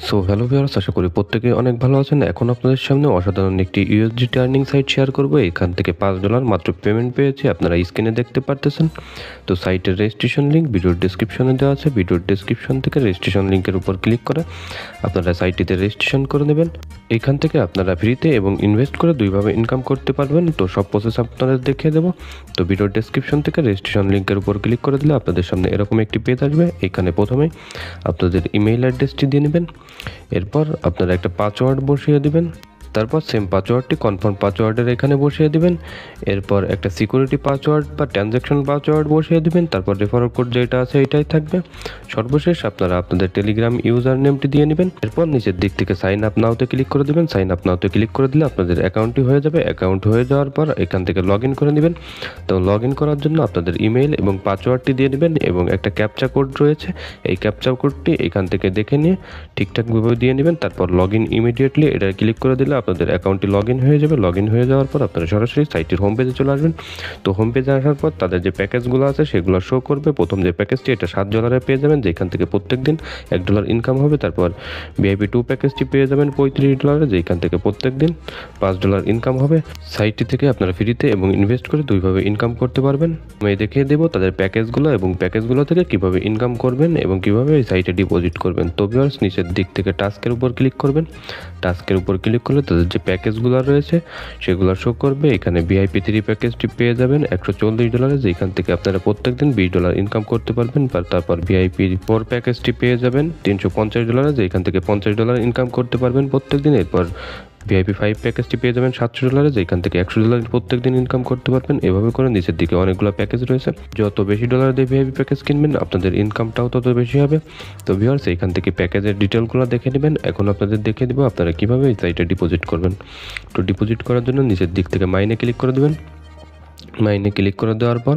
So hello viewers, আশা করি প্রত্যেকে অনেক ভালো আছেন। এখন আপনাদের সামনে অসাধারণ একটি ইউএসডিটি আর্নিং সাইট শেয়ার করব। এখান থেকে $5 মাত্র পেমেন্ট পেয়েছি, আপনারা স্ক্রিনে দেখতে পারতেছেন। তো সাইটের রেজিস্ট্রেশন লিঙ্ক ভিডিওর ডেসক্রিপশনে দেওয়া আছে। ভিডিওর ডেসক্রিপশন থেকে রেজিস্ট্রেশন লিঙ্কের উপর ক্লিক করে আপনারা সাইটটিতে রেজিস্ট্রেশন করে নেবেন। এখান থেকে আপনারা ফ্রিতে এবং ইনভেস্ট করে দুইভাবে ইনকাম করতে পারবেন। তো সব প্রসেস আপনাদের দেখিয়ে দেবো। তো ভিডিওর ডেসক্রিপশন থেকে রেজিস্ট্রেশন লিঙ্কের উপর ক্লিক করে দিলে আপনাদের সামনে এরকম একটি পেজ আসবে। এখানে প্রথমেই আপনাদের ইমেইল অ্যাড্রেসটি দিয়ে নেবেন। এরপর আপনারা একটা পাসওয়ার্ড বসিয়ে দিবেন। তারপর সেম পাসওয়ার্ডটি কনফার্ম পাসওয়ার্ডের এখানে বসিয়ে দিবেন। এরপর একটা সিকিউরিটি পাসওয়ার্ড বা ট্রানজ্যাকশন পাসওয়ার্ড বসিয়ে দিবেন। তারপর রেফারেল কোড যেটা আছে এটাই থাকবে। সর্বশেষ আপনারা আপনাদের টেলিগ্রাম ইউজার নেমটি দিয়ে নেবেন। এরপর নিচের দিক থেকে সাইন আপ নাওতে ক্লিক করে দেবেন। সাইন আপ নাওতে ক্লিক করে দিলে আপনাদের অ্যাকাউন্টটি হয়ে যাবে। অ্যাকাউন্ট হয়ে যাওয়ার পর এখান থেকে লগ ইন করে নেবেন। তো লগ ইন করার জন্য আপনাদের ইমেল এবং পাসওয়ার্ডটি দিয়ে নেবেন এবং একটা ক্যাপচা কোড রয়েছে। এই ক্যাপচা কোডটি এখান থেকে দেখে নিয়ে ঠিকঠাকভাবে দিয়ে নেবেন। তারপর লগ ইন ইমিডিয়েটলি এটা ক্লিক করে দিলে আপনাদের অ্যাকাউন্টটি লগ ইন হয়ে যাবে। লগ ইন হয়ে যাওয়ার পর আপনারা সরাসরি সাইটের হোম পেজে চলে আসবেন। তো হোম পেজে আসার পর তাদের যে প্যাকেজগুলো আছে সেগুলো শো করবে। প্রথম যে প্যাকেজটি এটা $7 পেয়ে যাবেন, যেখান থেকে প্রত্যেক দিন $1 ইনকাম হবে। তারপর ভিআইপি 2 প্যাকেজটি পেয়ে যাবেন $35, যেখান থেকে প্রত্যেক দিন $5 ইনকাম হবে। সাইটটি থেকে আপনারা ফ্রিতে এবং ইনভেস্ট করে দুইভাবে ইনকাম করতে পারবেন। আমি দেখিয়ে দেবো তাদের প্যাকেজগুলো এবং প্যাকেজগুলো থেকে কিভাবে ইনকাম করবেন এবং কিভাবে এই সাইটে ডিপোজিট করবেন। তো ভিউয়ার্স, নিচের দিক থেকে টাস্কের উপর ক্লিক করবেন। টাস্কের উপর ক্লিক করলে তাদের যে প্যাকেজগুলো রয়েছে সেগুলো শো করবে। এখানে ভিআইপি 3 প্যাকেজটি পেয়ে যাবেন $140, যেখান থেকে আপনারা প্রত্যেক দিন $20 ইনকাম করতে পারবেন। তারপর ভিআইপি 4 প্যাকেজটি পেয়ে যাবেন $350, যেখান থেকে $50 ইনকাম করতে পারবেন প্রত্যেক দিন। এরপর ভিআইপি 5 প্যাকেজটি পেয়ে যাবেন $700, যেখান থেকে $100 প্রত্যেক দিন ইনকাম করতে পারবেন। এভাবে করে নিচের দিকে অনেকগুলো প্যাকেজ রয়েছে। যত বেশি ডলার দিয়ে ভিআইপি প্যাকেজ কিনবেন আপনাদের ইনকামটাও তত বেশি হবে। তো ভিউয়ার্স, এইখান থেকে প্যাকেজের ডিটেলগুলো দেখে নেবেন। এখন আপনাদের দেখে দেবো আপনারা কীভাবে এই সাইটে ডিপোজিট করবেন। তো ডিপোজিট করার জন্য নিচের দিক থেকে মাইনে ক্লিক করে দেবেন। মাইনে ক্লিক করে দেওয়ার পর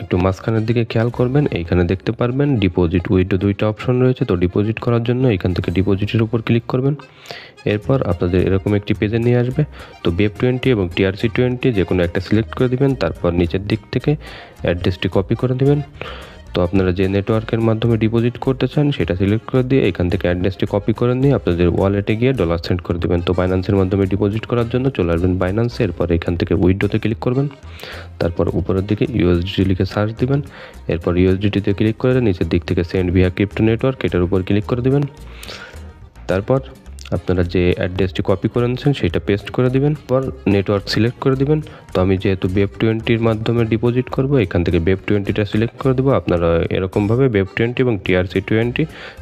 একটু মাঝখানের দিকে খেয়াল করবেন, এইখানে দেখতে পারবেন ডিপোজিট উইথড্র দুইটা অপশন রয়েছে। তো ডিপোজিট করার জন্য এখান থেকে ডিপোজিটের উপর ক্লিক করবেন। এরপর আপনাদের এরকম একটি পেজে নিয়ে আসবে। তো BEP20 এবং TRC20 যে কোনো একটা সিলেক্ট করে দিবেন। তারপর নিচের দিক থেকে অ্যাড্রেসটি কপি করে দিবেন। তো আপনারা যে নেটওয়ার্কের মাধ্যমে ডিপোজিট করতে চান সেটা সিলেক্ট করে দিয়ে এখান থেকে অ্যাড্রেসটি কপি করে নিয়ে আপনাদের ওয়ালেটে গিয়ে ডলার সেন্ড করে দেবেন। তো বাইন্যান্সের মাধ্যমে ডিপোজিট করার জন্য চলে আসবেন বাইন্যান্সে। এরপর এখান থেকে উইথড্রোতে ক্লিক করবেন। তারপর উপরের দিকে USDT লিখে সার্চ দিবেন। এরপর USDTতে ক্লিক করে নিচের দিক থেকে সেন্ড ভিয়া ক্রিপ্টো নেটওয়ার্ক এটার উপর ক্লিক করে দেবেন। তারপর আপনারা যে অ্যাড্রেসটি কপি করে নিয়েছেন সেটা পেস্ট করে দিবেন। পর নেটওয়ার্ক সিলেক্ট করে দিবেন। তো আমি যেহেতু BEP20 মাধ্যমে ডিপোজিট করব, এখান থেকে BEP20টা সিলেক্ট করে দেবো। আপনারা এরকমভাবে BEP20 এবং TRC20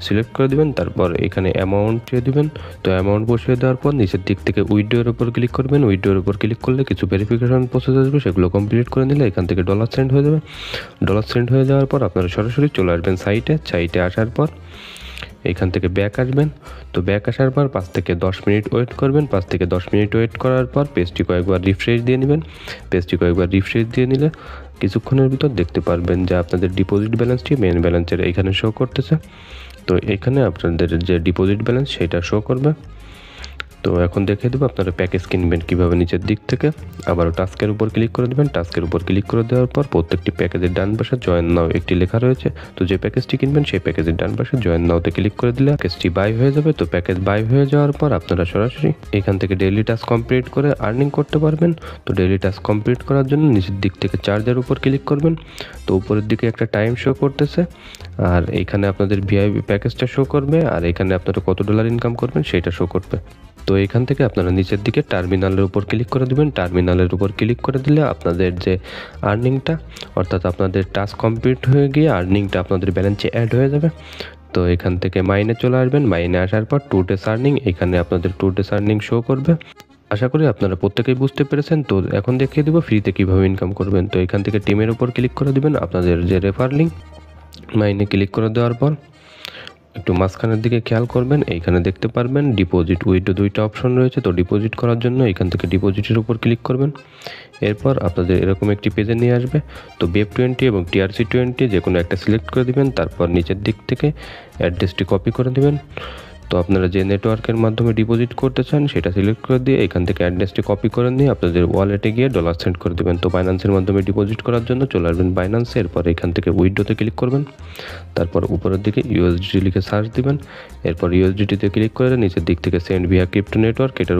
সিলেক্ট করে দিবেন। তারপর এখানে অ্যামাউন্ট দিয়ে দিবেন। তো অ্যামাউন্ট বসিয়ে দেওয়ার পর নিচের দিক থেকে উইথড্রোর উপর ক্লিক করবেন। উইথড্রোর উপর ক্লিক করলে কিছু ভেরিফিকেশন প্রসেস আসবে, সেগুলো কমপ্লিট করে নিলে এখান থেকে ডলার সেন্ড হয়ে যাবে। ডলার সেন্ড হয়ে যাওয়ার পর আপনারা সরাসরি চলে আসবেন সাইটে আসার পর এখান থেকে ব্যাক আসবেন। তো ব্যাক আসার পর 5 থেকে 10 মিনিট ওয়েট করবেন। 5 থেকে 10 মিনিট ওয়েট করার পর পেজটি কয়েকবার রিফ্রেশ দিয়ে নেবেন। পেজটি কয়েকবার রিফ্রেশ দিয়ে নিলে কিছুক্ষণের ভিতর দেখতে পারবেন যে আপনাদের ডিপোজিট ব্যালেন্সটি মেন ব্যালেন্সের এখানে শো করতেছে। তো এখানে আপনাদের যে ডিপোজিট ব্যালেন্স সেটা শো করবে। তো এখন দেখে দেবো আপনারা প্যাকেজ কিনবেন কীভাবে। নিচের দিক থেকে আবারও টাস্কের উপর ক্লিক করে দেবেন। টাস্কের উপর ক্লিক করে দেওয়ার পর প্রত্যেকটি প্যাকেজের ডান পাশে জয়েন নাও একটি লেখা রয়েছে। তো যে প্যাকেজটি কিনবেন সেই প্যাকেজের ডান পাশে জয়েন নাওতে ক্লিক করে দিলে প্যাকেজটি বাই হয়ে যাবে। তো প্যাকেজ বাই হয়ে যাওয়ার পর আপনারা সরাসরি এখান থেকে ডেইলি টাস্ক কমপ্লিট করে আর্নিং করতে পারবেন। তো ডেইলি টাস্ক কমপ্লিট করার জন্য নিচের দিক থেকে চার্জের উপর ক্লিক করবেন। তো উপরের দিকে একটা টাইম শো করতেছে আর এইখানে আপনাদের ভিআইপি প্যাকেজটা শো করবে আর এখানে আপনারা কত ডলার ইনকাম করবেন সেটা শো করবে। তো এখান থেকে আপনারা নিচের দিকে টার্মিনালের উপর ক্লিক করে দেবেন। টার্মিনালের উপর ক্লিক করে দিলে আপনাদের যে আর্নিংটা অর্থাৎ আপনাদের টাস্ক কমপ্লিট হয়ে গিয়ে আর্নিংটা আপনাদের ব্যালেন্সে অ্যাড হয়ে যাবে। তো এখান থেকে মাইনে চলে আসবেন। মাইনে আসার পর 2 ডেজ আর্নিং, এখানে আপনাদের 2 ডেজ আর্নিং শো করবে। আশা করি আপনারা প্রত্যেকেই বুঝতে পেরেছেন। তো এখন দেখিয়ে দেবো ফ্রিতে কীভাবে ইনকাম করবেন। তো এখান থেকে টিমের উপর ক্লিক করে দেবেন। আপনাদের যে রেফার লিঙ্ক মাইনে ক্লিক করে দেওয়ার পর একটু মাঝখানের দিকে খেয়াল করবেন, এইখানে দেখতে পারবেন ডিপোজিট উইথড্রো দুইটা অপশন রয়েছে। তো ডিপোজিট করার জন্য এখান থেকে ডিপোজিটের উপর ক্লিক করবেন। এরপর আপনাদের এরকম একটি পেজে নিয়ে আসবে। তো BEP20 এবং TRC20 যে কোনো একটা সিলেক্ট করে দিবেন। তারপর নিচের দিক থেকে অ্যাড্রেসটি কপি করে দিবেন। তো আপনারা যে নেটওয়ার্কের মাধ্যমে ডিপোজিট করতে চান সেটা সিলেক্ট করে দিয়ে এখান থেকে অ্যাড্রেসটি কপি করে নিয়ে আপনাদের ওয়ালেটে গিয়ে ডলার সেন্ড করে দেবেন। তো বাইন্যান্সের মাধ্যমে ডিপোজিট করার জন্য চলে আসবেন বাইন্যান্সে, এরপর এখান থেকে উইথড্রোতে ক্লিক করবেন, তারপর উপরের দিকে ইউএসডিটি লিখে সার্চ দিবেন, এরপর ইউএসডিটিতে ক্লিক করে নিচের দিক থেকে সেন্ড ভিয়া ক্রিপ্টো নেটওয়ার্ক এটার